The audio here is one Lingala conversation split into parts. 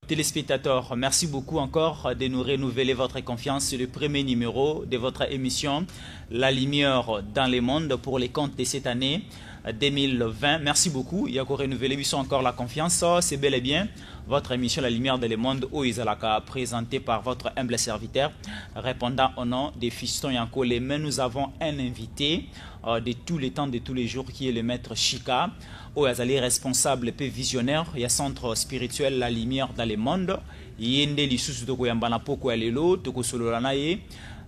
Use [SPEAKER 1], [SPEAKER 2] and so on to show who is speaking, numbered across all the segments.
[SPEAKER 1] Téléspectateurs, merci beaucoup encore de nous renouveler votre confiance sur le premier numéro de votre émission La Lumière dans le monde pour les comptes de cette année 2020. Merci beaucoup. Il y a encore renouvelé encore la confiance. C'est bel et bien votre émission La Lumière dans le monde où Isalaka présentée par votre humble serviteur répondant au nom des Fistons Yanko. Mais nous avons un invité de tous les temps, de tous les jours qui est le maître Chika. Où est responsable et visionnaire, il y a centre spirituel La Lumière dans le monde. Yende lisusu toko yambana poko ya lelo toko sololana ye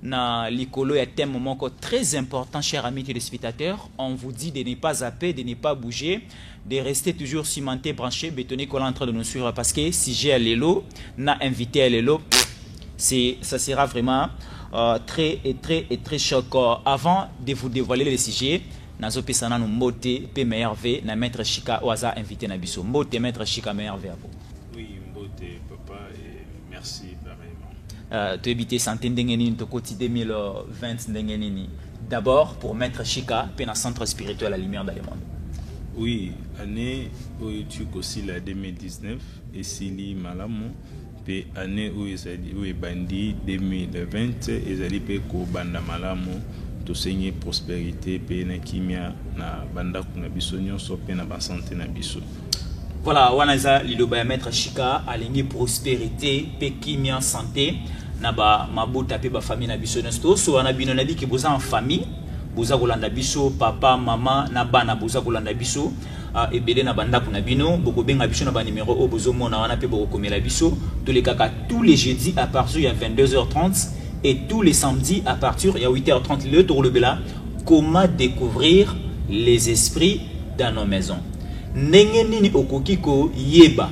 [SPEAKER 1] na likolo ya thème moko très important, chers amis téléspectateurs. On vous dit de ne pas zapper, de ne pas bouger, de rester toujours cimenté, branché, bétonné, collant en train de nous suivre parce que si j'ai à lelo, na invité à lelo, ça sera vraiment très choc. Avant de vous dévoiler les sujets, nazo pesana no mbote pe merve na maître Chika oaza invité na biso mbote maître Chika merve apo.
[SPEAKER 2] Oui, mbote papa et merci pareillement.
[SPEAKER 1] Tu habité santé ndengeni to koti 2020 ndengeni. D'abord pour maître Chika pe na centre spirituel La Lumière dans le monde.
[SPEAKER 2] Oui, année où tu aussi la 2019 et sili malamu pe année où ils bandi 2020 ils allaient pe ko banda malamu to seigneur prospérité pe na kimia na banda kuna biso nyonso pe na ba santé na biso.
[SPEAKER 1] Voilà, wanaza liloba maître Chika alingi prospérité pe kimia santé na ba mabuta pe ba famille na biso nyonso so wana bino na bi ki boza en famille boza kolanda biso papa mama na bana boza kolanda biso ebele na banda kuna bino boko benga biso na ba numéro o bozo mona wana pe boko komela biso tous les kaka tous les jeudis à partir de 22h30 et tous les samedis à partir de 8h30 le tour le bela comment découvrir les esprits dans nos maisons. Nengenini okokiko yeba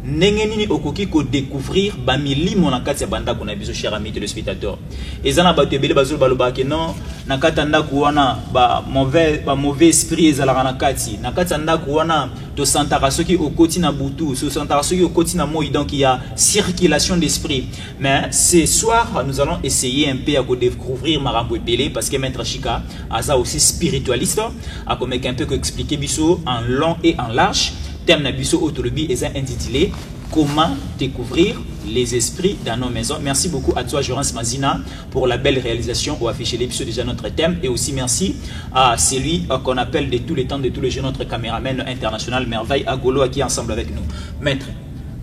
[SPEAKER 1] nengenini okokiko découvrir bamili mona kati ya banda kuna biso cher ami téléspectateur. Ezana ba tebele bazolo baloba ke non na kati ndako wana ba mauvais esprit ezala na kati na kati ndako wana to santaka soki okoti na butu so santaka soki okoti na moi donc il y a circulation d'esprit. Mais ce soir nous allons essayer un peu à découvrir marambo ebele parce que maître Chika aza aussi spiritualiste a comme un peu expliquer biso en long et en large. Thème Nabiso Autolobi est intitulé Comment découvrir les esprits dans nos maisons. Merci beaucoup à toi, Jorance Mazina, pour la belle réalisation pour afficher l'épisode déjà notre thème. Et aussi merci à celui qu'on appelle de tous les temps, de tous les jours, notre caméraman international, Merveille Agolo, qui est ensemble avec nous. Maître,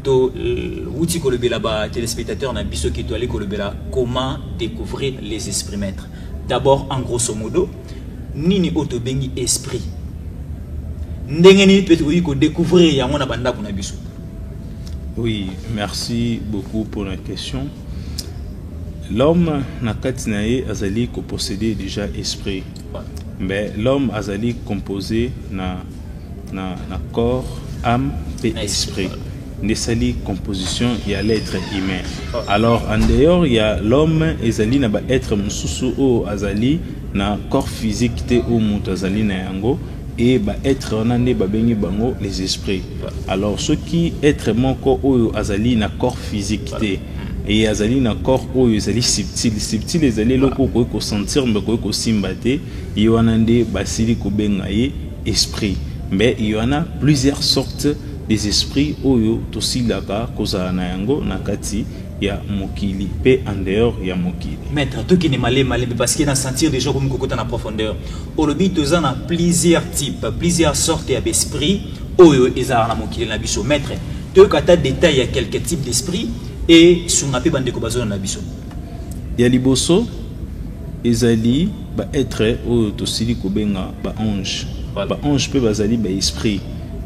[SPEAKER 1] Wouti Kolobela, téléspectateur Nabiso qui est allé Kolobela, comment découvrir les esprits, maître? D'abord, en grosso modo, Nini Otobengi esprit.
[SPEAKER 2] Oui, merci beaucoup pour la question. L'homme n'a qu'à azali ko posséder déjà esprit. Mais l'homme azali composé na corps, âme et esprit. Nesali composition il y a l'être humain. Alors en dehors il y a l'homme ezali na ba être mususu o azali na corps physique te o mutu azali na yango. Et bah être on ane ba bengi bango les esprits. Alors ce qui être mon corps oyo azali na corps physique te et azali na corps oyo azali subtil les allés loko ko sentir mais ko simbate y en a des basili ko benga ye esprit. Mais il y en a plusieurs sortes des esprits oyo to silaka koza na yango na kati ya mokili pe en dehors ya mokili.
[SPEAKER 1] Maître, tout qui n'est malé parce qu'il y a sentir des gens comme kokota na profondeur. Olobi tozana plusieurs types, plusieurs sortes d'esprits oyo ezala na mokili na biso. Maître, to kata détail ya quelques types d'esprits et sungape bande ko bazona na biso.
[SPEAKER 2] Ya liboso ezali ba être oyo to sili ko benga ba ange. Ba ange pe bazali ba esprit.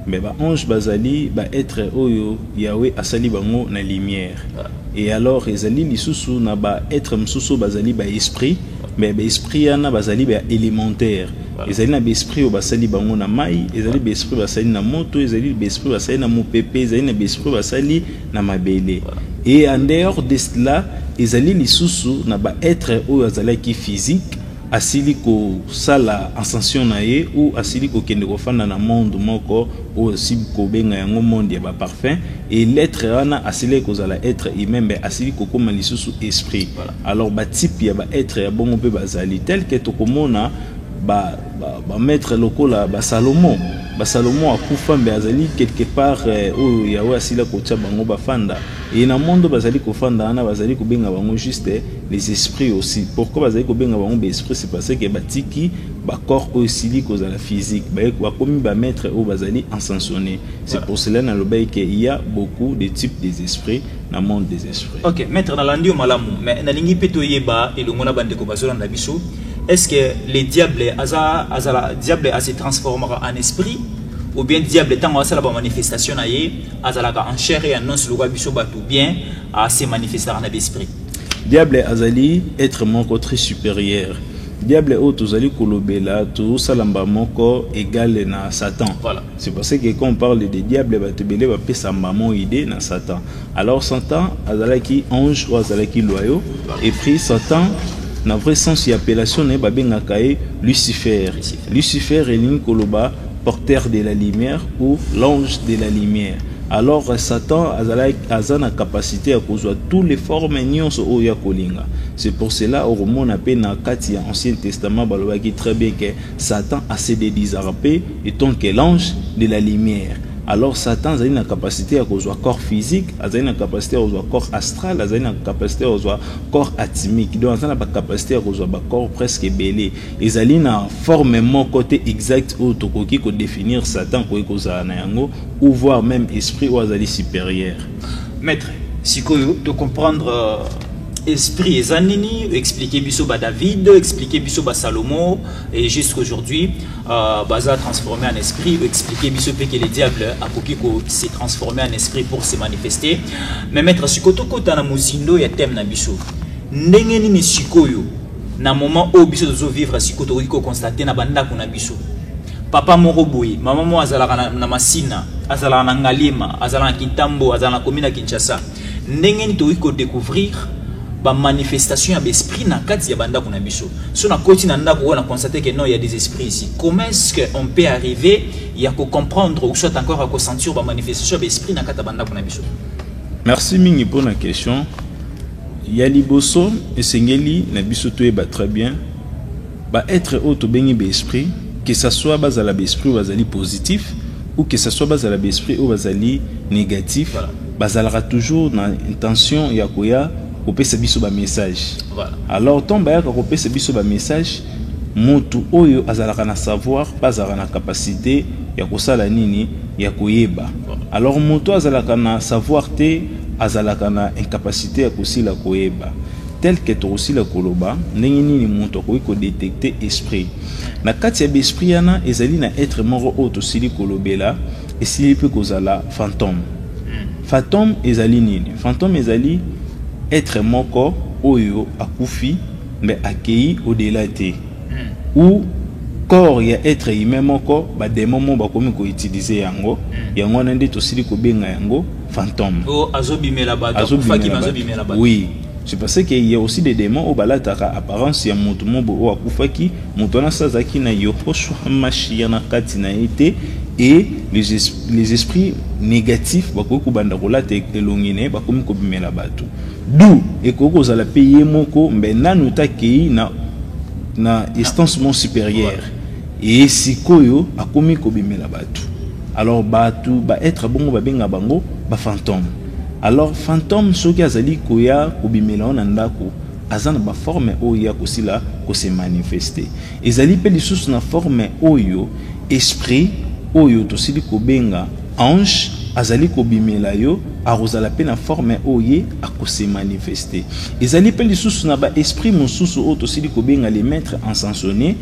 [SPEAKER 2] Mais ba ange bazali ba être oyo Yahweh asali bango na lumière. Et alors ezali lisusu na ba être mususu bazali ba esprit, mais ba esprit yana bazali ba élémentaire. Ezali na ba esprit o basali bango na mai, ezali ba esprit basali na moto, ezali ba esprit basali na mopepe, ezali na ba esprit basali na mabele. Et en dehors de cela, ezali lisusu na ba être oyo azali ki physique, asili ko sala ascension na ye ou asili ko kende ko fanda na monde moko ou asili ko benga yango monde ya ba parfum et l'être wana asili ko zala être humain mais asili ko koma lisusu esprit. Voilà. Alors ba type ya ba être ya bongo pe bazali tel que to komona ba maître lokola ba Salomon akufa mbe azali quelque part o ya wa asila ko tia bango ba fanda et na monde bazali ko fanda na bazali ko benga bango juste les esprits aussi. Pourquoi bazali ko benga bango ba esprit? C'est parce que batiki ba corps aussi ko za la physique ba komi ba maître o bazali ascensionné. C'est pour cela na lobai que il y a beaucoup de types des esprits na monde des esprits.
[SPEAKER 1] OK, maître na landio malamu mais na lingi peto yeba elongona bande ko bazola na biso. Est-ce que les diables diable se transformera en esprit ou bien diable tant à la manifestation en chair et en os le biso batu bien à se manifester en esprit?
[SPEAKER 2] Diable azali être moko très supérieur. Diable otozali kolobela to salamba moko égal na Satan. Voilà. C'est parce que quand on parle de diable batebele ba pesa mamo idée na Satan. Alors Satan azalaki ange ou azalaki loyau et puis Satan na vrai sens y appellation ne ba benga kae Lucifer. Lucifer est koloba porteur de la lumière ou l'ange de la lumière. Alors Satan a la capacité à causer toutes les formes nyonso o ya kolinga. C'est pour cela au roman appelle na kati Ancien Testament balobaki très bien que Satan a cédé d'Isarapé étant que l'ange de la lumière. Alors Satan a une capacité à causer corps physique, a une capacité à causer corps astral, a une capacité à causer corps atmique. Donc on a une capacité à causer corps presque belé. Ils ont une forme mon côté exact où tokoki ko définir Satan ko causer na yango ou voir même esprit ou azali supérieur.
[SPEAKER 1] Maître, si de comprendre esprit et zanini, expliquer biso ba David, expliquer biso ba Salomon et jusqu'aujourd'hui baza transformé en esprit, expliquer biso que les diables a ko s'est transformé en esprit pour se manifester. Mais maître sikoto kota na muzindo ya thème na biso. Ndenge ni sikoyo na moment où biso zo vivre sikoto ko constater na banda ko na biso. Papa moko boye, maman mo azala na Masina, azala na Ngalima, azala na Kintambo, azala na commune Kinshasa. Ndenge ni to ko découvrir ba manifestation ya esprit na kati ya banda kuna biso. So na koti na ndako on a constaté que non, il y a des esprits ici. Comment est-ce qu'on peut arriver ya ko comprendre ou soit encore à ko sentir ba manifestation ya esprit na kati ya banda kuna biso?
[SPEAKER 2] Merci mingi pour la question. Ya liboso esengeli na biso to ba très bien. Ba être auto bengi ba esprit, que ça soit bazala ba esprit ou bazali positif ou que ça soit bazala ba esprit ou bazali négatif, voilà. Bazalera toujours na intention ya koya kopesa biso ba message. Voilà. Alors ton ba ya kopesa biso ba message, mutu oyo azalaka na savoir, pas azalaka na capacité ya kosala nini ya koyeba. Voilà. Alors mutu azalaka na savoir te, azalaka na incapacité ya kosila koyeba. Tel que to aussi la koloba, ndenge nini mutu ko détecter esprit. Na kati ya esprit yana ezali na être moro auto sili kolobela et sili pe kozala fantôme. Fantôme ezali nini? Fantôme ezali être moko oyo akufi mais akei au-delà te. Ou corps ya être humain moko ba démon mo ba komi ko utiliser yango. Yango nande to sili ko benga yango fantôme.
[SPEAKER 1] O azobimela ba azobimela ba.
[SPEAKER 2] Oui. C'est parce qu'il y a aussi des démons au balataka apparence ya mutu mobo o akufaki mutu na sazaki na yoposho machia na katina ete et les esprits négatifs bakoko banda kolata elongine bakomi ko bimela batu. D'où et koko za la payer moko mbe nanu takei na instancement supérieur et sikoyo akomi ko bimela batu. Alors batu ba être bongo ba benga bango ba fantôme. Alors fantôme soki azali koya kobimela na ndako azana ba forme oyo kosila ko se manifester. Ezali pe lisusu na forme oyo esprit oyo tosili kobenga ange azali kobimela yo arozala pe na forme oyo akose manifester. Ezali pe lisusu na ba esprit mosusu oyo tosili kobenga les maîtres ascensionnés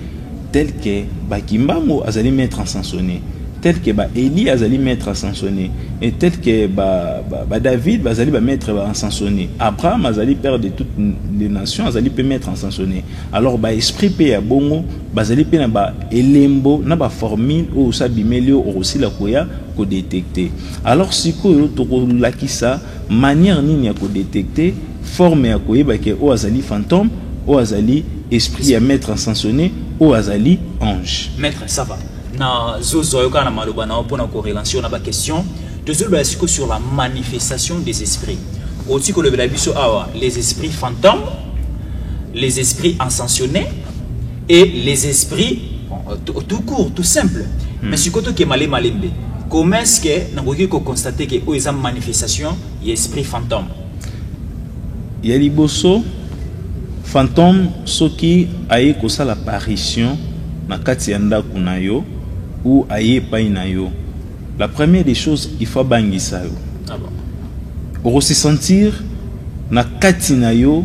[SPEAKER 2] tel que Bakimbango azali maître ascensionné, tel que Eli azali maître ascensionné et tel que David azali maître ascensionné, Abraham azali père de toutes les nations azali pe maître ascensionné. Alors esprit pe ya bongo bazali pe na ba elembo na ba formule ou sa bimelio aussi la koya ko détecter. Alors sikoyo to ko lakisa manière nini ya ko détecter forme ya koyeba ke o azali fantôme o azali esprit ya maître ascensionné ou azali ange.
[SPEAKER 1] Maître, ça va. Na zozo yoka na maloba na opona ko relation na ba question. Deuxième basiko sur la manifestation des esprits. Aussi que le biso awa les esprits fantômes, les esprits ascensionnés et les esprits tout court, tout simple. Mais si koto ke malé malembe. Comment est-ce que nous pouvons constater que y a une manifestation y esprit fantôme?
[SPEAKER 2] Il y a liboso fantôme ce qui a eu l'apparition na kati ya ndako na yo ou aye pai na yo. La première des choses, il faut bangisa yo.
[SPEAKER 1] Ah bon.
[SPEAKER 2] Pour se sentir na kati na yo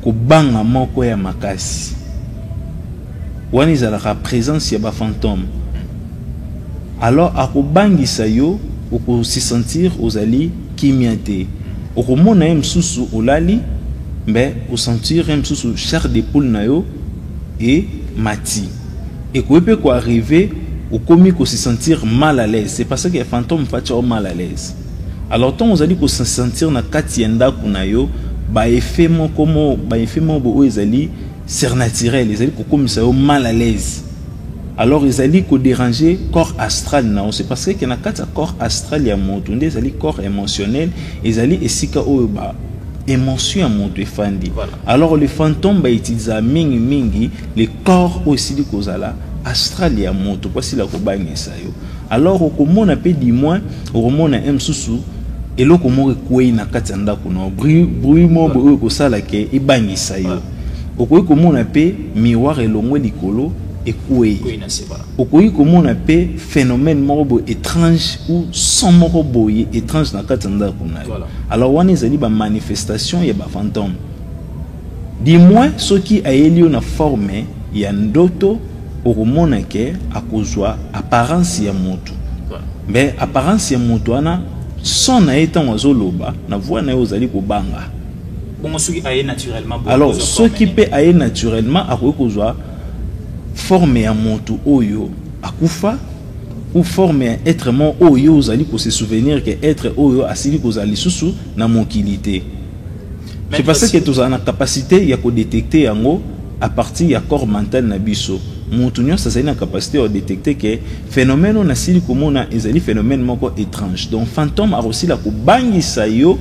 [SPEAKER 2] ko banga moko ya makasi. Wani za la présence ya ba fantôme. Alors à ko bangisa yo ou se sentir ozali kimiate. O ko mona msusu olali mais au sentir msusu chair de poule na yo et mati. Et qu'on peut arriver au commis qu'on se sentir mal à l'aise. C'est parce que les fantômes font mal à l'aise. Alors tant vous allez qu'on se sentir na katienda kunayo, ba effet mon comment ba effet mon bo ezali surnaturel, les allez comme ça mal à l'aise. Alors ils allez qu'on déranger corps astral non, c'est parce que na kati corps astral ya montu, les allez corps émotionnel, ils allez esika o ba émotion à montu fandi. Alors les fantômes ba utilisent mingi les corps aussi di kozala astral ya moto parce la ko bangisa yo. Alors au komona pe di moins au komona msusu eloko mo kwei na kati ndako na bruit mo bo ko sala ke e bangisa yo. Okoyi komona pe miroir elongwe likolo e kwei. Okoyi komona pe phénomène mo étrange ou son mo boye étrange na kati ndako na yo. Alors wana ezali ba manifestation ya ba fantôme. Di moins ce qui a elio na forme ya ndoto okomona ke akozwa apparence ya moto. Mais apparence ya moto ana son na etan wazoloba na voix na ozali ko banga.
[SPEAKER 1] Bon ce qui aille naturellement.
[SPEAKER 2] Alors ce qui peut aille naturellement akozwa forme ya moto oyo akufa ou forme ya être mon oyo ozali ko se souvenir que être oyo asili kozali susu na mokilité. C'est parce que tu as la capacité ya ko détecter yango à partir du corps mental na biso. Montunyo ça c'est une capacité à détecter que phénomène on a sili komona ezali phénomène moko étrange. Donc fantôme a aussi la ko bangisa yo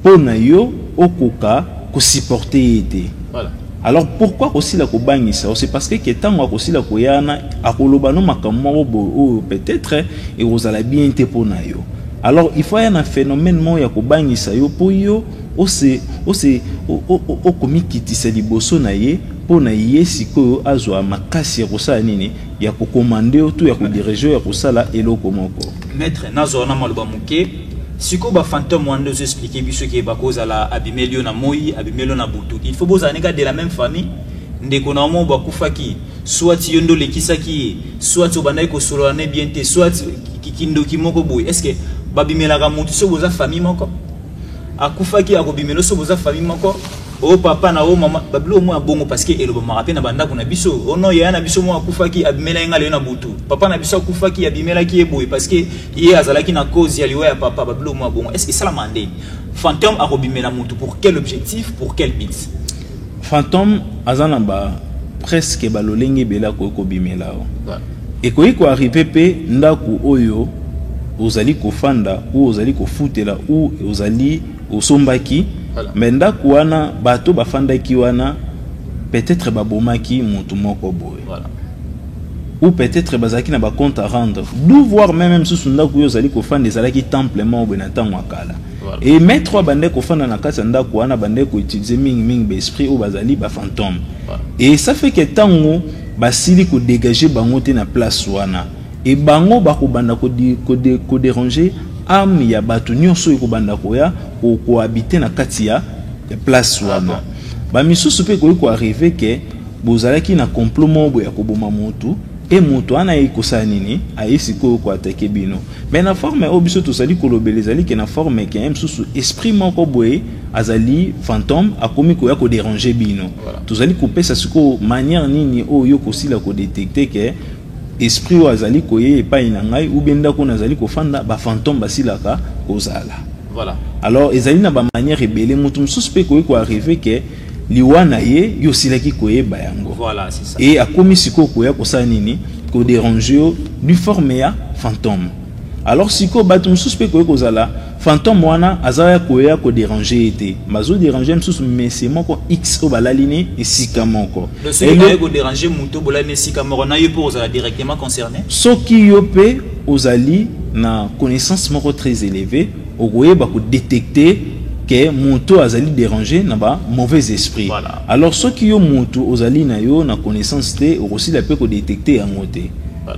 [SPEAKER 2] pona yo okoka ko supporter été. Voilà. Alors pourquoi aussi la ko bangisa? C'est parce que tango aussi la ko yana akoloba no makambo bo peut-être et ozala bien te pona yo. Alors il faut y un phénomène mo ya ko bangisa yo po yo o komi kitisa liboso na ye po na ye sikoyo azwa makasi ya kosala nini ya ko commander ou ya ko diriger ya kosala eloko moko.
[SPEAKER 1] Maître nazo na maloba muke siko ba fantôme wando zo expliquer biso ke ba koza la abimelio na moi abimelio na butu. Il faut boza nega de la même famille ndeko na mo ba kufaki soit yondo lekisaki soit obandai ko solo na bien te soit kikindo kimoko boy. Est-ce que babimela ga mutu so boza famille moko akufaki akobimelo so boza famille moko o papa na o mama babilo mo abongo parce que eloba marape na banda kuna biso ono ya na biso mo akufaki abimela ngale na butu papa na biso akufaki abimela ki eboy parce que ye azalaki na cause ya liwa ya papa babilo mo abongo. Est-ce que ça la mandé fantôme akobimela mutu pour quel objectif, pour quel but?
[SPEAKER 2] Fantôme azana ba presque balolenge bela ko bimela o et ko arriver pe ndaku oyo ozali kofanda ou ozali kofutela ou ozali osombaki mais ndaku wana bato bafandaki wana peut-être babomaki mutu moko boye ou peut-être bazaki na ba compte à rendre d'où voir même sous ndaku yo ozali kofanda ezalaki temple moko na tango akala et mettre bande kofanda na kati ndaku wana bande ko utiliser mingi ba esprit ou bazali ba fantôme et ça fait que tango basili ko dégager bango te na place wana et bango bakobanda ko déranger âme ya bato nyonso ekobanda koya ko habiter na kati ya place wana ba misusu pe ko arriver que bozalaki na complot mo ya koboma motu et motu ana ekosala nini ayisi ko attaquer bino mais na forme obiso to sali kolobelezali ke na forme ke msusu esprit moko boye azali fantôme akomi ko ya ko déranger bino tozali kopesa siko manière nini oyo kosila ko détecter que esprit ou azali koye epai na ngai ou benda ko nazali kofanda ba fantôme basilaka kozala. Voilà. Alors ezali na ba manière ebele mutu msusu pe ko arriver que liwana ye yo silaki koyeba yango.
[SPEAKER 1] Voilà, c'est ça.
[SPEAKER 2] Et akomi siko koya kosa nini ko déranger yo du forme ya fantôme. Alors siko batum suspect koya kozala fantôme wana azaya koya ko déranger été. Mazo déranger msusu mais moko X o balalini esika moko.
[SPEAKER 1] Le seul qui ko déranger muto bolani esika moko na yo pour ozala directement concerné.
[SPEAKER 2] Soki yo pe ozali na connaissance moko très élevée, ogoye ba ko détecter que muto azali dérangé na ba mauvais esprit.
[SPEAKER 1] Voilà.
[SPEAKER 2] Alors soki yo muto ozali na yo na connaissance te aussi la pe ko détecter yango te.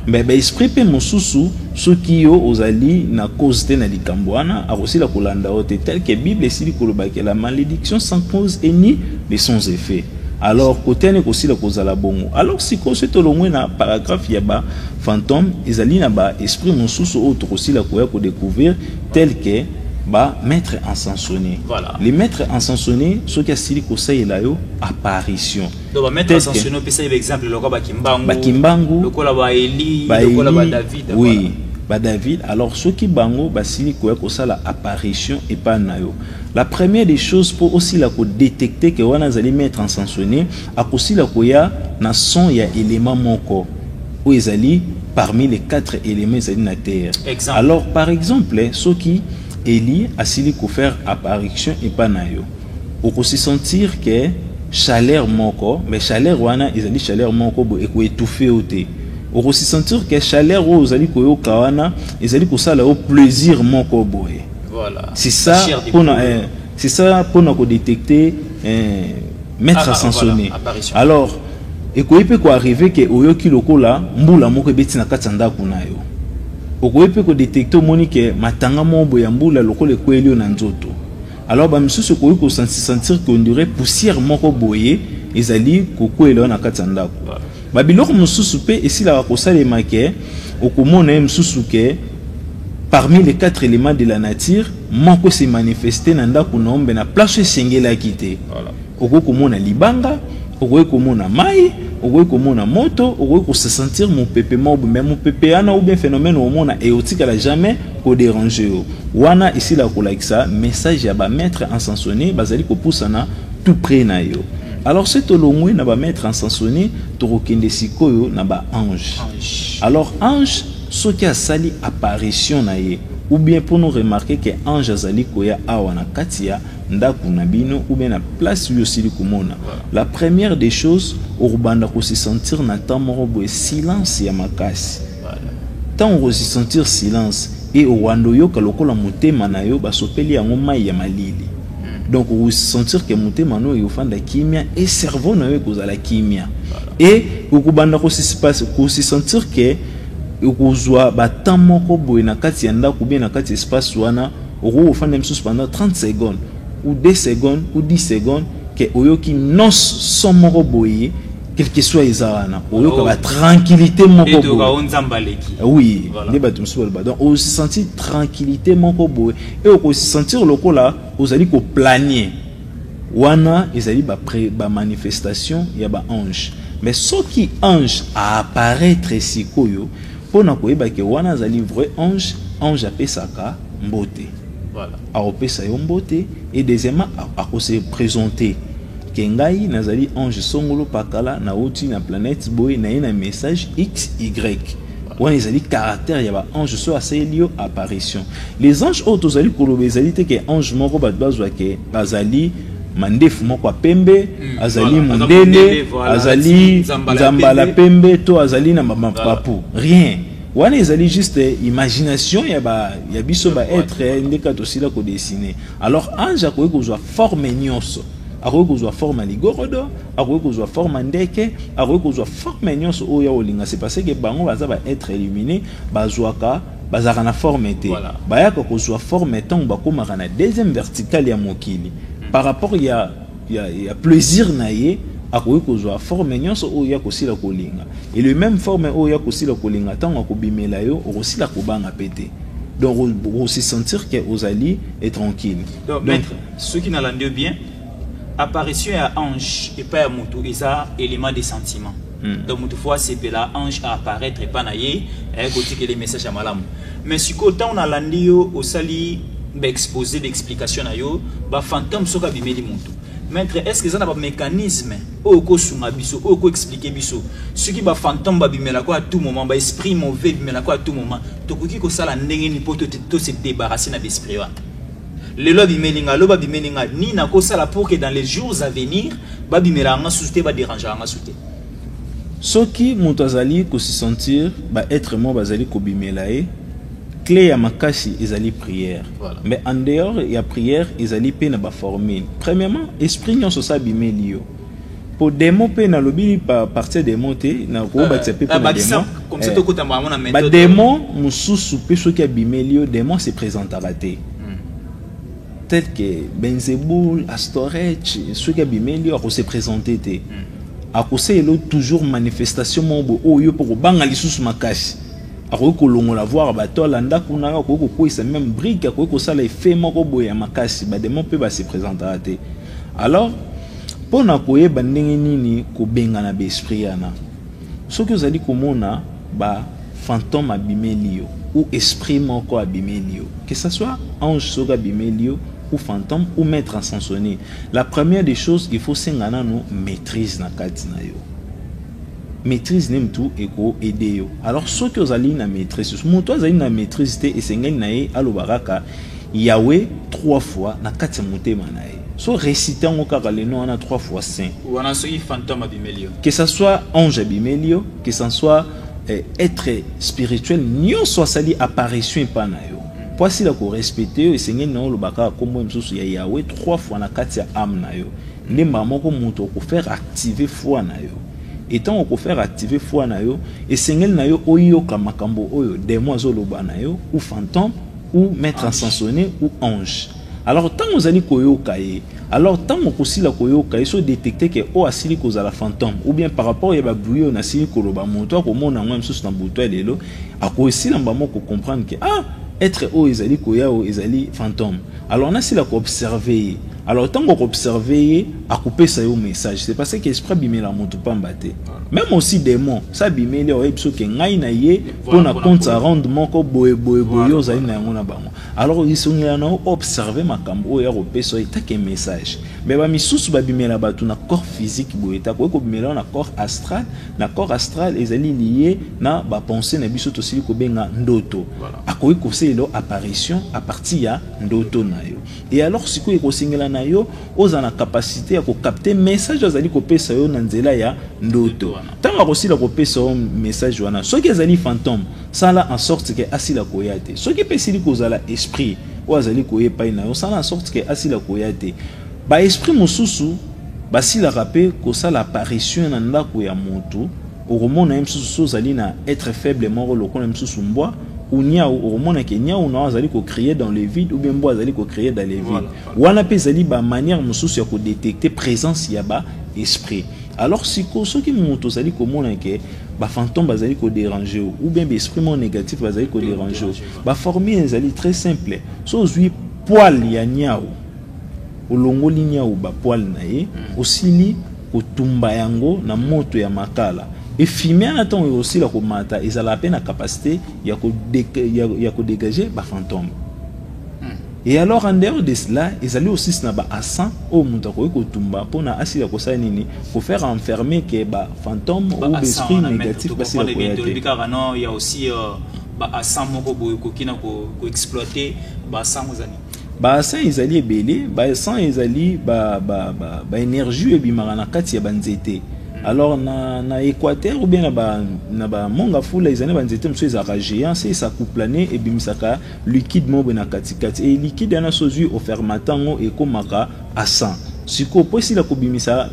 [SPEAKER 2] Mais ben esprit pe mosusu soki yo ozali na cause te na likambo wana aussi la kolanda ote tel que Bible esili koloba que la malédiction sans cause et ni de sans effet. Alors côté ne aussi la cause la bongo. Alors si ko se tolongwe na paragraphe ya ba fantôme ezali na ba esprit mosusu autre aussi la koya ko découvrir tel que ba maître encensonné.
[SPEAKER 1] Voilà.
[SPEAKER 2] Les maîtres encensonnés ceux qui asili ko sayela yo apparition.
[SPEAKER 1] Donc maître encensonné peut ça exemple le ba Kimbangu.
[SPEAKER 2] Ba Kimbangu.
[SPEAKER 1] Le kola ba Eli, le kola ba David.
[SPEAKER 2] Oui.
[SPEAKER 1] Voilà.
[SPEAKER 2] Ba David, alors ceux qui bango basili koya ko sala apparition et pas nayo. La première des choses pour aussi la ko détecter que wana zali maître encensonné a aussi la koya na son ya élément moko ou ezali parmi les 4 éléments ezali na terre.
[SPEAKER 1] Exemple.
[SPEAKER 2] Alors par exemple ceux qui Eli a sili ko faire apparition et pas nayo. On peut se sentir que chaleur moko, mais chaleur wana ezali chaleur moko bo eko étouffer oté. On peut se sentir que chaleur o ezali ko yo kawana ezali ko sala au plaisir moko boé.
[SPEAKER 1] Voilà.
[SPEAKER 2] C'est ça pour c'est ça pour nous détecter maître encensonné.
[SPEAKER 1] Voilà,
[SPEAKER 2] alors eko peut ko arriver que oyo ki lokola mbula moko beti na katanda kuna yo. Okoye pe ko détecter monique matanga mombo ya mbula lokole kweli na nzoto. Alors ba misusu ko ko sentir qu'on dirait poussière moko boye ezali ko kweli na katanda ko. Ba biloko misusu pe esila ko salema ke okomona misusu ke parmi les 4 éléments de la nature moko se manifester na ndako nombe na place sengela kité. Voilà. Okomona libanga, okomona mai, okomona moto, okoki se sentir mon pépé mob mais mon pépé ana ou bien phénomène au monde érotique à la jamais ko déranger wana ici la kolakisa message ya ba maître encensonné bazali ko poussana tout près na yo. Alors c'est olongwe na ba maître encensonné to rokende sikoyo na ba ange. Alors ange ce qui a sali apparition na ye ou bien pour nous remarquer que ange azali koya awana katia ndaku na bino ou bien na place yo sili komona. La première des choses urubanda ko se sentir na temps morobo silence ya makasi. Tant on se sentir silence et au wando yo kalokola motema na yo basopeli yango mai ya malili. Donc on se sentir que motema no yo fanda kimia et cerveau na yo kozala kimia. Et urubanda ko se sentir que okozwa ba moko boye na kati ya ndako bien na kati espace wana okofanda msusu pendant 30 secondes ou 2 secondes ou 10 secondes que oyoki nos son moko boye quel que soit ezana oyoka ba tranquillité moko boye. Oui, les batumsu ba donc on se sentir tranquillité moko boye et on se sentir lokola ozali ko planier wana ezali ba manifestation ya ba ange. Mais ce qui ange à apparaître sikoyo pour na koyeba ke wana zali vrai ange apesaka mbote. Voilà. A opesa yo mbote et deuxièmement a se présenter ke ngai nazali ange songolo pakala na oti na planète boy na ina message XY. Wana ezali caractère ya ba ange so aselio apparition. Les anges autres zali koloba ezali te ke ange moko bazwa ke bazali mandefu moko pembe azali mondele azali nzambala pembe to azali na mama papu rien wana ezali juste imagination ya biso ba être ndeka to sila ko dessiner. Alors ange akoki kozwa forme nyonso akoki kozwa forme ligorodo akoki kozwa forme ndeke akoki kozwa forme nyonso oya olinga. C'est parce que bango baza ba être illuminé bazwaka bazaka na forme te bayaka kozwa forme tant bakomaka na deuxième verticale ya mokili. Par rapport il y a plaisir naie à quoi que forme nyonso o ya kosila kolinga et le même forme o ya kosila kolinga tant akobimela yo aussi la kobanga pété. Donc on se sentir que ozali est tranquille.
[SPEAKER 1] Donc maître ceux qui n'entendent bien apparition à ange et pas à mutu isa élément des sentiments. Donc mutu fois c'est la ange à apparaître et pas naie et côté que les messages à malam. Mais si quand on a l'andi au sali exposé d'explication à yo ba fantôme soka bimeli mutu maître est-ce que ça n'a pas mécanisme au ko sunga biso au ko expliquer biso ce qui ba fantôme ba bimela ko à tout moment ba esprit mauvais bimela ko à tout moment to ko ki ko sala ndenge ni poto to se débarrasser na esprit wa le lo bimelinga lo ba bimelinga ni na ko sala pour que dans les jours à venir ba bimela nga souté ba déranger nga souté
[SPEAKER 2] ce qui montazali ko se sentir ba être mo bazali ko bimelae clé ya makasi ezali prière. Voilà. Mais en dehors il y a prière ezali pe na ba formule. Premièrement, esprit nyonso sa bimelio. Pour démon pe na lobili pa partir des monter na ko ba tsepe pe na démon.
[SPEAKER 1] Comme ça to kota na méthode.
[SPEAKER 2] Ba démon mususu pe so ki bimelio démon se présentera te. Tel que Benzeboul, Astorech, ceux qui bimelio ko se présenter te. A ko se elo toujours manifestation mo o yo pour banga lisusu makasi. Ako longola voir bato landa kuna ko ko isa même brique ko sala effet moko boya makasi ba démon pe ba se présenter te. Alors pour na koyeba ndenge nini ko benga na be esprit yana soki ozali komona ba fantôme abimelio ou esprit moko abimelio que ça soit ange soka abimelio ou fantôme ou maître ascensionné, la première des choses il faut sengana no maîtrise na kati na yo. Maîtrise nem tout et ko aider yo. Alors ce que vous allez na maîtrise, moto azali na maîtrise te esengeli na ye alobaraka Yahweh 3 fois na kati motema na ye. So réciter en kaka le nom na 3 fois saint.
[SPEAKER 1] Ou on a ce fantôme abimelio.
[SPEAKER 2] Que ça soit ange abimelio, que ça soit être spirituel, nyon soit sali apparition pa na yo. Pour si la ko respecter esengeli na olobaka kombo msusu ya Yahweh 3 fois na kati ya âme na yo. Ndemba moko moto ko faire activer foi na yo. Étant on peut faire activer foi na yo et sengel na yo oyo kamakambo oyo démon zoloba na yo ou fantôme ou maître ascensionné ou ange. Alors tant vous allez koyo kaye alors tant on aussi la koyo kaye so détecter que o asili ko za la fantôme ou bien par rapport ya ba bouyo na sili ko loba moto ko mona ngwa msusu na buto lelo ako aussi lamba moko comprendre que ah être o ezali koya o ezali fantôme. Alors on a si la ko observer. Alors tant qu'on observe à couper ça au message c'est parce que esprit bimela monte pas mbaté même aussi démon ça bimela o ebiso ke ngai na ye pour na compte à rendre moko boye yo za ina ngona bango alors ils sont là na observer makambo ya ko peso eta ke message mais ba misusu ba bimela batu na corps physique boye ta ko bimela na corps astral ezali lié na ba pensée na biso to sili ko benga ndoto akoyi ko selo apparition à partir ya ndoto na yo et alors siko ko singela na yo oza na capacité ya ko capter message azali ko pesa yo na nzela ya ndoto tanga ko sila ko pesa yo message wana soki azali fantôme sala en sorte que asila ko yate soki pesili ko zala esprit o azali ko yepa na yo sala en sorte que asila ko yate ba esprit mosusu ba sila rapé ko sala apparition na ndako ya moto o romona msusu zali na être faible moko lokona msusu mbwa ou niao au moment que niao na azali ko créer dans le vide ou bien bo azali ko créer dans les vides wana pe zali ba manière mususu ya ko détecter présence ya ba esprit alors si ko soki moto zali ko mona ke ba fantôme bazali ko déranger ou bien ba esprit mon négatif bazali ko déranger ba formule zali très simple so zui poil ya niao olongoli niao ba poil na ye osili ko tumba yango na moto ya makala. Et fumer en temps aussi la comata, ils ont la peine à capacité, il y a que dégager les fantômes. Et alors en dehors de cela, ils allaient aussi se à 100 au Moutako Tumba pour na assis la cosa nini pour faire enfermer que les fantômes ou l'esprit négatif parce
[SPEAKER 1] qu'il y a aussi à 100 moko qui n'a ko exploiter ba 100 zani.
[SPEAKER 2] Ba 100 ils allaient belé, ba 100 ils allaient ba énergie et bimara kati ya banzete. Alors na Équateur ou bien na ba monga fula izane banzete mso ezaka géant c'est ça couplané et bimisaka liquide mo na katikati et liquide na sozu au fermatango et komaka à 100 siko posi la kobimisa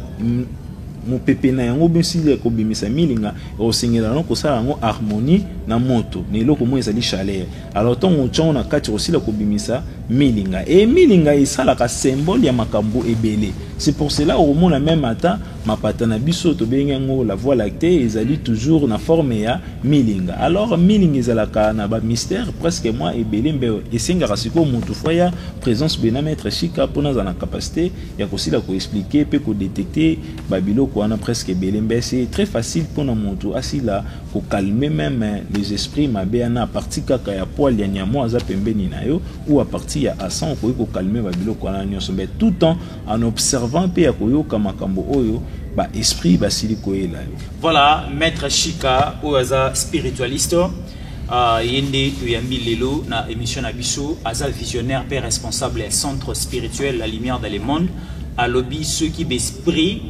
[SPEAKER 2] mo pepe na yango bien si la kobimisa milinga o singela no ko sala ngo harmonie na moto ne loko mo ezali chaleur alors tongo tchon na kati aussi la kobimisa milinga et milinga isala ka symbole ya makambo ebele. C'est pour cela au monde même matin ma patana biso to bengango la voie lactée ezali toujours na forme ya milinga. Alors milinga ezalaka na ba mystère presque moi et belembe et singara siko mutu foya présence bena maître chika pona za na capacité ya kosila ko expliquer pe ko détecter babilo ko na presque belembe c'est très facile pour na mutu asila ko calmer même les esprits mabéana à partir kaka ya poil ya nyamo aza pembeni na yo ou à partir ya asan ko calmer ba biloko na nyonso mais tout temps en observant pe ya koyoka makambo oyo ba esprit basili koyela.
[SPEAKER 1] Voilà, maître Chika oaza spiritualiste yende tuyambi lelo na émission na biso aza visionnaire pe responsable du centre spirituel La Lumière dans le monde à lobby ceux qui besprit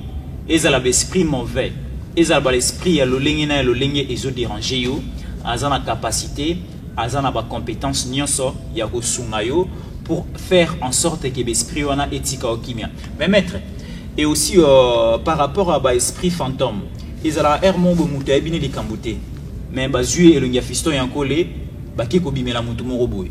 [SPEAKER 1] ezala besprit mauvais ezala l'esprit ya lolenge na lolenge ezo déranger yo aza na capacité aza na ba compétence nyonso ya kosunga yo pour faire en sorte que l'esprit wana etika okimia. Mais maître, et aussi par rapport à ba esprit fantôme, ils ont la hermon bomuta ebine li kambote. Mais ba zue elongia fiston yankole ba ke ko bimela mutu mo roboy.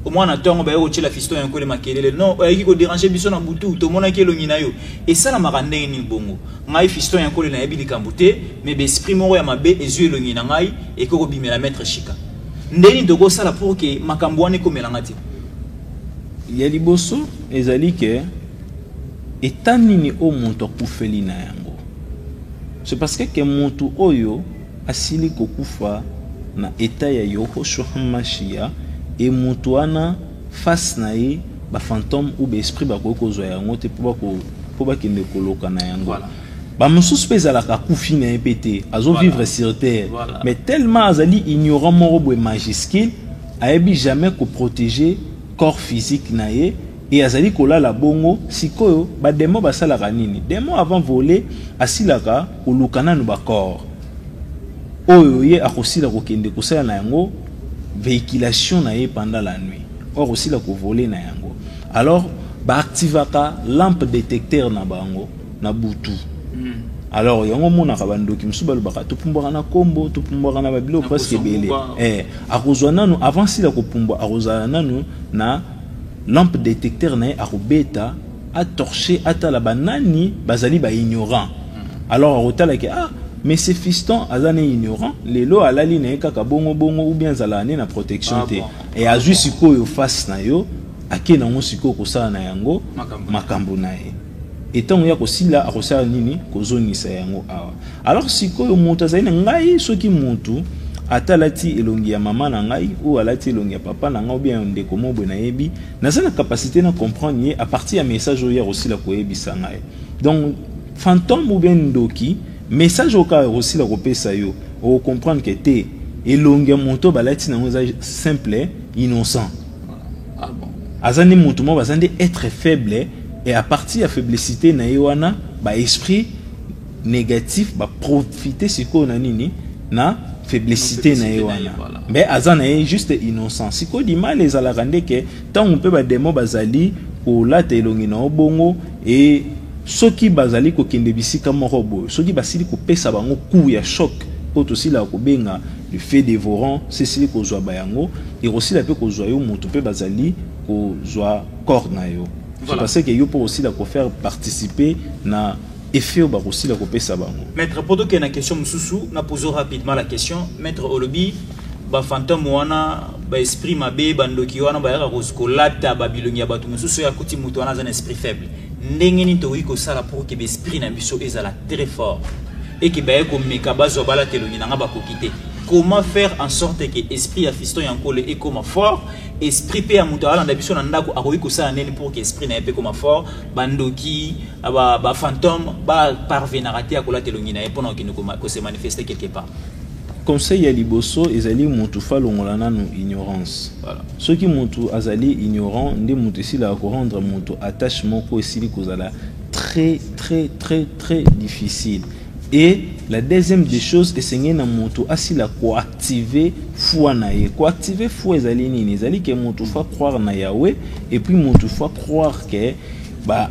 [SPEAKER 1] Au moins na tongo ba yo la fiston yankole makelele non ayiki ko déranger biso na butu to mona ke longi na yo. Et ça la marande ni bongo. Ngai fiston yankole na ebi li kambote mais be esprit mo ya mabe ezue elongi na ngai et ko bimela maître Chika. Ndeni dogo sala pour que makambo wane ko melangati.
[SPEAKER 2] Ya liboso ezali ke etanini o muntu akufeli na yango. C'est parce que muntu oyo asili kokufa na eta ya Yohoshua Mashia et muntu wana face na ye ba fantôme ou ba esprit ba kokozwa yango te po ba kende koloka na yango. Voilà. Ba mususu pe ezalaka kufi na epete azo vivre sur terre. Voilà. Mais tellement azali ignorant moko boye majuscule ayebi jamais ko protéger corps physique na ye et azali kola la bongo sikoyo ba demo basala kanini demo avant voler asilaka kolukana no ba corps oyo ye akosila kokende kosala na yango véhiculation na ye pendant la nuit or osila ko voler na yango alors ba activaka lampe détecteur na bango na butu. Alors yango mona ka bandoki musuba lobaka to pumbwa na kombo to pumbwa na babilo presque belé akozwa nanu avant sila ko pumbwa akozana nanu na lampe détecteur na akobeta a torcher atala banani bazali ba ignorant. Alors akotala ke mais ce fiston azane ignorant lelo alali na kaka bongo bongo ou bien zalane na protection te et azu sikoyo face na yo akena ngo sikoyo kosala na yango makambo na ye. Et tant qu'il y a aussi là, à nini, kozoni sa yango awa. Alors si ko monta zaina ngai soki muntu atalati elongi ya mama na ngai ou alati elongi ya papa na ngai ou bien ndeko mo bona yebi, na za na capacité na comprendre à partir ya message oyo aussi la ko yebisa ngai. Donc fantôme ou bien ndoki, message oka aussi la ko pesa yo, o comprendre que te elongi ya monto balati na ngoza simple, innocent. Ah bon. Azani muntu mo bazande être faible. Et à partir de la faiblesse na yewana ba esprit négatif ba profiter siko na nini na faiblesse na yewana mais azana est juste innocent siko di mal les ala rende que tant on peut ba demo bazali ko lata elongi na obongo et soki bazali ko kende bisika moko boy soki basili ko pesa bango coup ya choc pour aussi la ko benga le fait dévorant c'est sili ko zwa bayango et aussi la pe ko zwa yo mutu pe bazali ko zwa corps na yo. C'est parce que vous pouvez aussi faire participer na effet au aussi la couper ça.
[SPEAKER 1] Maître, pour que na question mususu, na posons rapidement la question. Maître Olobi, ba fantôme wana, ba esprit mabe, bandoki wana ba yaka koskola ba bilongi ya batu mususu ya kuti mutu wana un esprit faible. Ndenge ni to wiko sala pour que l'esprit na biso ezala très fort et que ba ko mekaba zo bala telongi na ba kokite. Comment faire en sorte que l'esprit a fiston yankole est comme fort, esprit pe ya mutu ala ndabiso na ndako akoyi ko sala neni pour que esprit na pe comme fort, bandoki ba fantôme ba parvenir à te akola telongi na pendant qu'il ne se manifester quelque part.
[SPEAKER 2] Conseil ya liboso ezali mutu falongola nanu ignorance. Voilà. Ceux qui mutu azali ignorant ndi mutu sila ko rendre mutu attachement ko esili kozala très difficile. Et la deuxième des choses, c'est que nous avons activer foi naïe. Pour activer foi, c'est que nous devons croire na Yahweh et puis nous devons croire que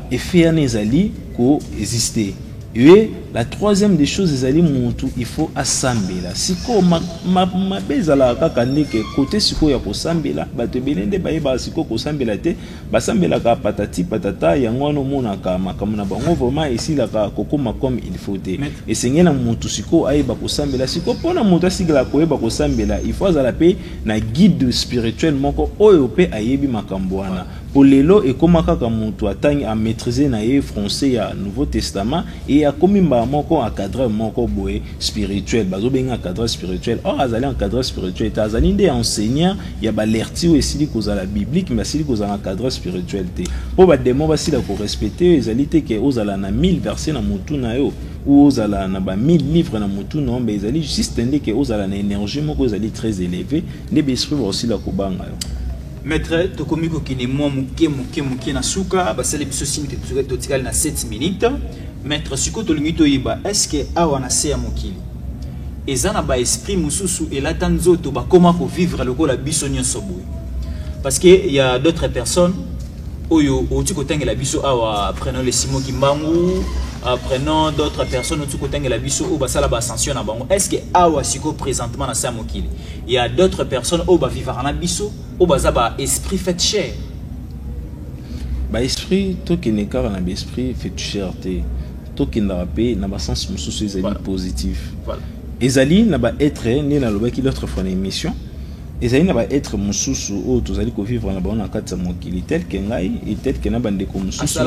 [SPEAKER 2] effet nezali ko exister. Et la troisième des choses, c'est que il faut assembler là. Si ko ma bezala kaka ndeke côté siko ya ko sambela ba te belende ba yeba siko ko sambela te ba sambela ka patati patata yango no mona ka makamuna bango vraiment ici la ka kokoma comme il faut te. Et c'est ngena muntu siko ayeba ko sambela siko pona muntu asigala ko yeba ko sambela il faut azala pe na guide spirituel moko oyo pe ayebi makambo wana pour lelo et comment kaka mutu atangi à maîtriser na ye français ya Nouveau Testament et a komi mba moko a cadre moko boye spirituel bazo benga cadre spirituel or azali en cadre spirituel ta azali nde enseignant ya ba lerti ou esili kozala biblique mais esili kozala cadre spirituel te po ba demo basila ko respecter ezali te ke ozala na 1000 versets na mutu na yo ou ozala na ba 1000 livres na mutu non mais ezali juste ndé ke ozala na énergie moko ezali très élevé les esprit aussi la kobanga yo.
[SPEAKER 1] Maître, tu commis que moi muke na suka basale biso signe que tu totikali na 7 minutes. Maître, siko to limito yiba est-ce que awa na se ya mokili ezana ba esprit mususu et la tanzoto ba comment faut vivre le ko la biso nyonso boy parce que il y a d'autres personnes oyo otu ko tangela biso awa prenons les simo kimbangu prenons d'autres personnes otu ko tangela biso o basala ba ascension na bango est-ce que awa siko présentement na sa mokili il y a d'autres personnes au ba vivre na biso au bazaba esprit fait cher
[SPEAKER 2] ba esprit to ki ne kara na ba esprit fait cher te to ki na paix na ba sens mususu ezali positif
[SPEAKER 1] voilà
[SPEAKER 2] ezali na ba être ni na loba ki l'autre fois na émission ezali na ba être mususu o tozali ko vivre na ba na kati mokili tel que ngai et tel que na bande ko mususu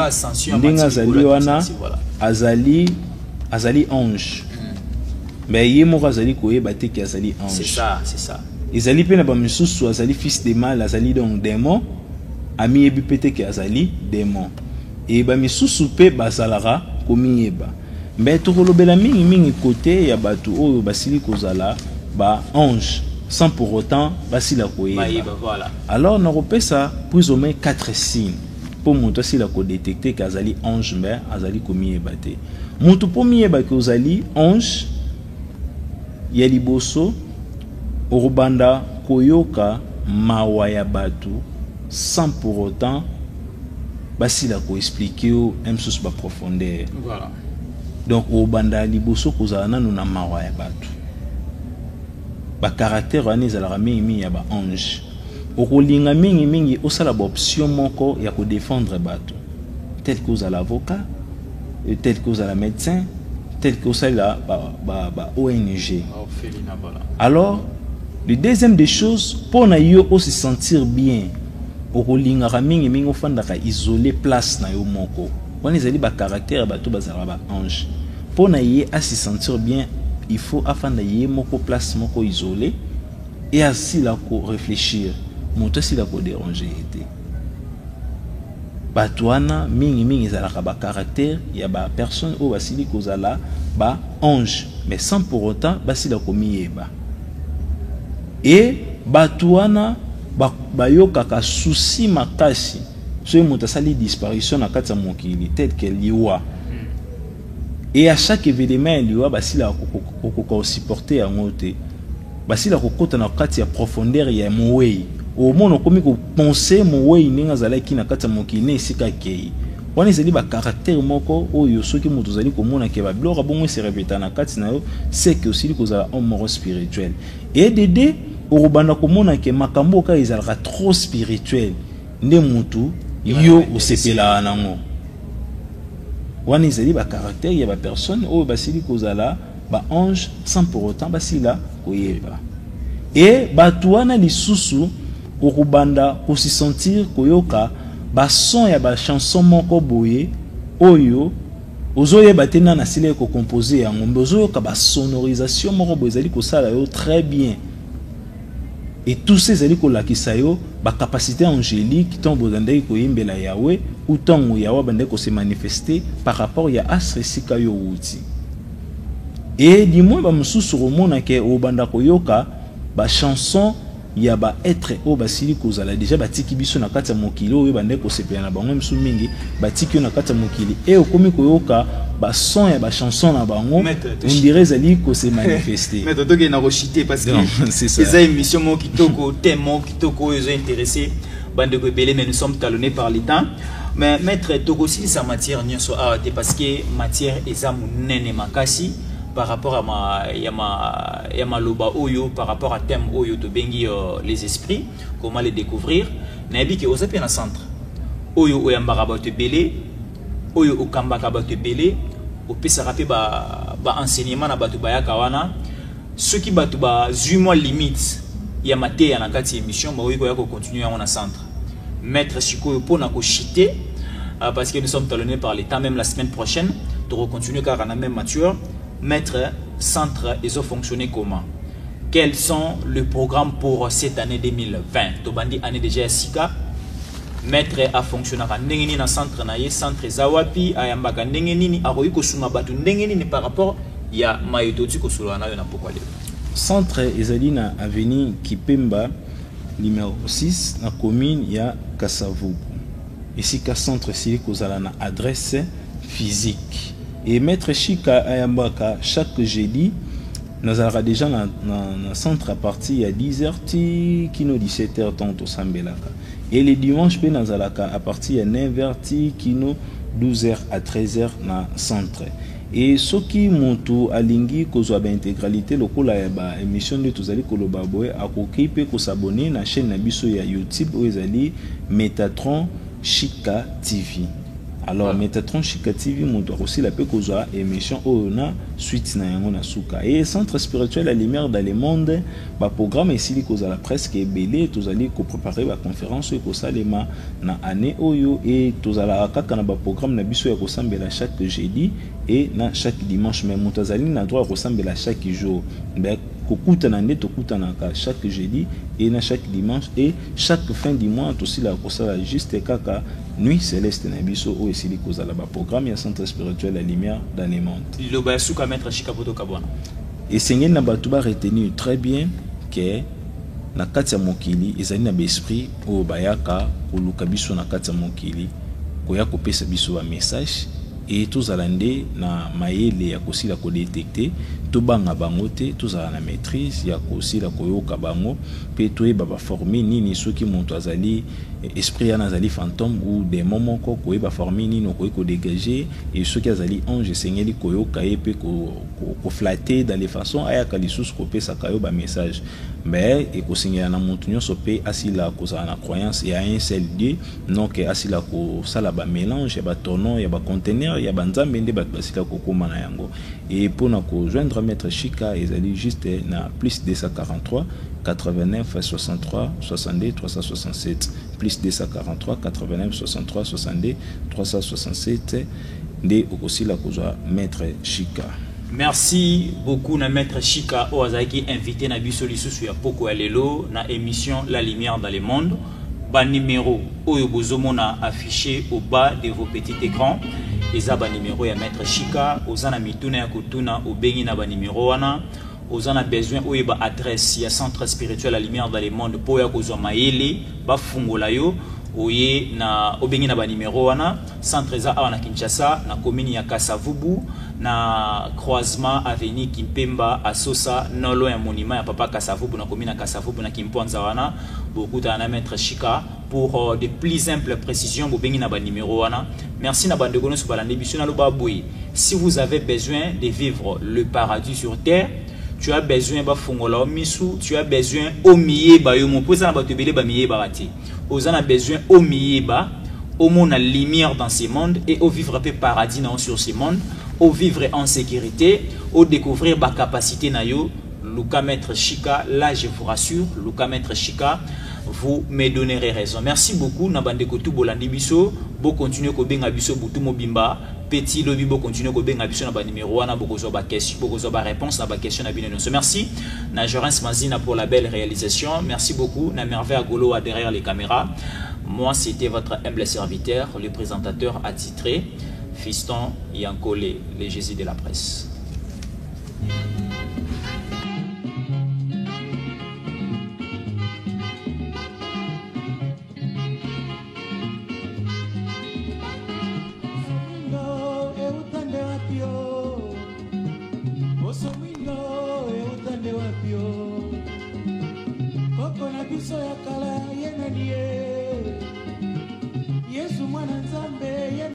[SPEAKER 2] ndinga azali wana azali ange mais yemo azali ko yeba te ki azali ange
[SPEAKER 1] c'est ça
[SPEAKER 2] ezali pe na ba mususu azali fils de mal azali donc démon ami yebi pete ke azali démon et ba misusu pe bazalara komi yeba mais to kolobela mingi côté ya batu oyo basili kozala ba ange sans pour autant basila koyeba
[SPEAKER 1] voilà
[SPEAKER 2] alors na repesa plus ou moins 4 signes pour moto sila ko détecter que azali ange mais azali komi yeba te moto po mi yeba ke ozali ange ya liboso orubanda koyoka mawa ya batu sans pour autant basila ko expliquer même chose ba profondeur
[SPEAKER 1] voilà
[SPEAKER 2] donc orubanda liboso kozala nanu na mawa ya batu ba caractère wana ezalaka mingi ya ba ange okolinga mingi osala ba option moko ya ko défendre batu tel que ozala avocat tel que ozala médecin tel que osala ba ONG alors le deuxième des choses pour na yo aussi sentir bien okolinga mingi ofandaka isoler place na yo moko wana ezali ba caractère bato bazala ba ange pour na ye à se sentir bien il faut afanda ye moko place moko isolé et ainsi la ko réfléchir moto si la ko déranger été batwana mingi ezalaka ba caractère ya ba personne o basili kozala ba ange mais sans pour autant basila ko miyeba et batwana bayokaka souci makasi so moto sali disparition na kati ya mokili tel que liwa et à chaque événement liwa basila ko supporter ya ngote basila ko kota na kati ya profondeur ya mowei au mono komi ko penser mowei ninga zalaki na kati ya mokili ne sika kei wana ezali ba caractère moko oyo soki moto zali komona ke ba blora bongo se répéter na kati na yo c'est que aussi kozala un mort spirituel et dédé orubanda komona ke makambo ka ezalaka trop spirituel nde mutu yo osepela nango wana ezali ba caractère ya ba personne oyo basili kozala ba ange sans pour autant basila koyeba et batu wana lisusu orubanda ko se sentir koyoka ba son ya ba chanson moko boye oyo ozoyeba tena na sile ko composer ya ngombe ozoyoka ba sonorisation moko boye ezali kosala yo très bien. Et tous ces élites qui ont la capacité angélique, tant que ko yimbela Yahweh ou tant que Yahweh bande ko se manifester par rapport ya asre sika yo uti. Et dis-moi ba mususu romona ke obanda ko yoka ba chanson ya ba être o basili kozala déjà batiki biso na kati ya mokili oyo bande ko sepela na bango msu mingi batiki na kati ya mokili et okomi ko yoka ba son ya ba chanson na bango on dirait zali ko se manifester
[SPEAKER 1] mais toto ke na ko chiter parce que c'est ça ces émissions mo kitoko thème kitoko ils ont intéressé bande ko belé mais nous sommes talonnés par les temps mais maître toko aussi sa matière nyonso a parce que matière ezamu nene makasi par rapport à ma loba oyo par rapport à thème oyo to bengi les esprits comment les découvrir na bi ke ozapi na centre oyo oyambaka bato belé oyo okambaka bato belé opesaka pe ba enseignement na bato bayaka wana ceux qui bato ba 8 mois limite ya mateya na kati émission ba oyo ko continuer en centre mettre sikoyo pour na ko chiter parce que nous sommes talonnés par l'État. Même la semaine prochaine tu continuer car on a même mature mettre centre ils ont fonctionné comment, quels sont les programmes pour cette année 2020 to bandi année déjà sika mettre à fonctionner à ndengeni na centre na ye centre zawapi ayambaka ndengeni akoyi ko sunga batu ndengeni par rapport ya mayototi ko sula na yo na pourquoi le
[SPEAKER 2] centre ezali na avenue Kipemba numéro 6 na commune ya Kasavubu. Ici ka centre sili kozala na adresse physique et maître Chika ayambaka chaque jeudi nous avons déjà dans centre à partir à 10h kino 17h tant au Sambelaka et les dimanches pe nazalaka à partir à 9h kino 12h à 13h na centre. Et ce qui monte à lingi kozwa ba intégralité lokola ya ba émission de tozali koloba boy akoki pe ko s'abonner na chaîne na biso ya YouTube o ezali Metatron Chika TV. Alors Metatron Chika TV monte aussi la pe kozwa émission o na suite na yango na suka et centre spirituel la lumière dans le monde ba programme ici kozala presque belé tozali ko préparer ba conférence ko salema na année oyo et tozala kaka na ba programme na biso ya ko sambela chaque jeudi et na chaque dimanche même mutazali na droit ko sambela chaque jour ben kokuta na nde tokuta na ka chaque jeudi et na chaque dimanche et chaque fin du mois aussi la ko sala juste kaka nuit céleste na biso o ici kozala ba programme ya centre spirituel la lumière dans le monde
[SPEAKER 1] le basuka mettre Chikapoto Kabwana
[SPEAKER 2] et sengé na batu ba retenir très bien que na kati ya mokili ezali na esprit o bayaka koluka biso na kati ya mokili koya kopesa biso ba message et tozala nde na mayele ya kosila ko détecter tobanga bango te tozala na maîtrise ya kosila koyoka bango pe toyeba ba former nini soki moto azali esprit ya nazali fantôme ou démon moko koyeba former nini okoki ko dégager et soki azali ange sengeli koyoka ye pe ko flatter dans les façons ayaka lisusu kopesa kayo ba message mais et kosengela na moto nyonso pe asila kozala na croyance ya un seul Dieu non que asila ko sala ba mélange ya ba tono ya ba conteneur ya banzambe nde bato basila kokoma na yango et pour na ko joindre maître Chika ezali juste na plus 243 89 63 62 367 plus 243 89 63 62 367 nde okosila kozwa maître Chika.
[SPEAKER 1] Merci beaucoup na maître Chika Oazaki invité na biso lisusu ya poko ya lelo na émission La Lumière dans le monde. Ba numéro oyo bozomona affiché au bas de vos petits écrans. Eza ba numéro ya maître Chika ozana mituna ya kutuna obengi na ba numéro wana ozana besoin oyo ba adresse ya centre spirituel La Lumière dans le monde po ya kozwa mayele ba fungola yo oye na obengi na ba numéro wana centre za awa na Kinshasa na commune ya Kasavubu na croisement avenue Kimpemba Asosa nolo ya monument ya papa Kasavubu na commune ya Kasavubu na Kimponza wana beaucoup na maître Chika pour de plus simples précisions bobengi na ba numéro wana. Merci na bande gono so balande biso na loba boy. Si vous avez besoin de vivre le paradis sur terre, tu as besoin ba fungola omisu, tu as besoin au miyeba yo mo poza na ba tebele ba miyeba bati. Ozana besoin au miyeba, au monde la lumière dans ce monde et au vivre peu paradis non sur ce monde, au vivre en sécurité, au découvrir ba capacité na yo. Luka maître Chika, là je vous rassure, Luka maître Chika, vous me donnerez raison. Merci beaucoup na bande ko tu bolandi biso, bo continuer ko benga biso butu mobimba, petit lobby bo continuer ko benga biso na ba numéro wana bo ko ba question, bo ko ba réponse na ba question na bino. Merci na Jorens Mazina pour la belle réalisation. Merci beaucoup na Merveille Agolo derrière les caméras. Moi c'était votre humble serviteur, le présentateur attitré Fiston Yankole, le Jésus de la presse.
[SPEAKER 3] Yesu mwana Nzambe